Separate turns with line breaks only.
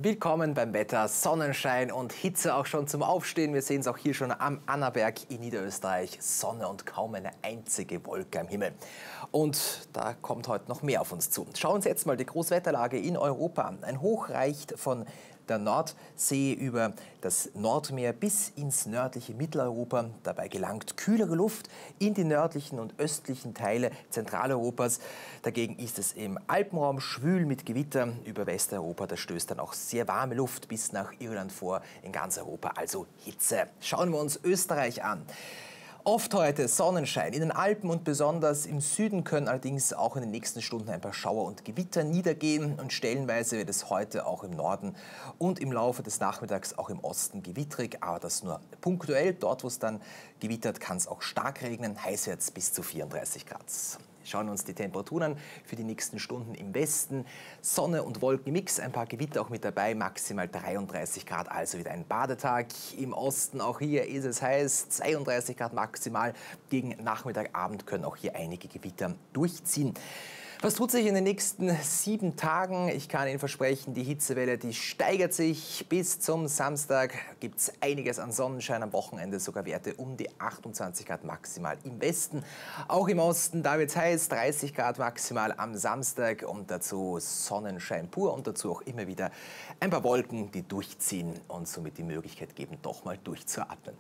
Willkommen beim Wetter, Sonnenschein und Hitze auch schon zum Aufstehen. Wir sehen es auch hier schon am Annaberg in Niederösterreich. Sonne und kaum eine einzige Wolke am Himmel. Und da kommt heute noch mehr auf uns zu. Schauen wir uns jetzt mal die Großwetterlage in Europa an. Ein Hoch reicht von der Nordsee über das Nordmeer bis ins nördliche Mitteleuropa. Dabei gelangt kühlere Luft in die nördlichen und östlichen Teile Zentraleuropas. Dagegen ist es im Alpenraum schwül mit Gewitter. Über Westeuropa, da stößt dann auch sehr warme Luft bis nach Irland vor, in ganz Europa, also Hitze. Schauen wir uns Österreich an. Oft heute Sonnenschein. In den Alpen und besonders im Süden können allerdings auch in den nächsten Stunden ein paar Schauer und Gewitter niedergehen. Und stellenweise wird es heute auch im Norden und im Laufe des Nachmittags auch im Osten gewittrig. Aber das nur punktuell. Dort, wo es dann gewittert, kann es auch stark regnen. Heiß wird es bis zu 34 Grad. Schauen wir uns die Temperaturen an für die nächsten Stunden im Westen. Sonne und Wolkenmix, ein paar Gewitter auch mit dabei, maximal 33 Grad, also wieder ein Badetag. Im Osten, auch hier ist es heiß, 32 Grad maximal. Gegen Nachmittag, Abend können auch hier einige Gewitter durchziehen. Was tut sich in den nächsten 7 Tagen? Ich kann Ihnen versprechen, die Hitzewelle, die steigert sich. Bis zum Samstag gibt es einiges an Sonnenschein, am Wochenende sogar Werte um die 28 Grad maximal im Westen. Auch im Osten, da wird es heiß, 30 Grad maximal am Samstag und dazu Sonnenschein pur und dazu auch immer wieder ein paar Wolken, die durchziehen und somit die Möglichkeit geben, doch mal durchzuatmen.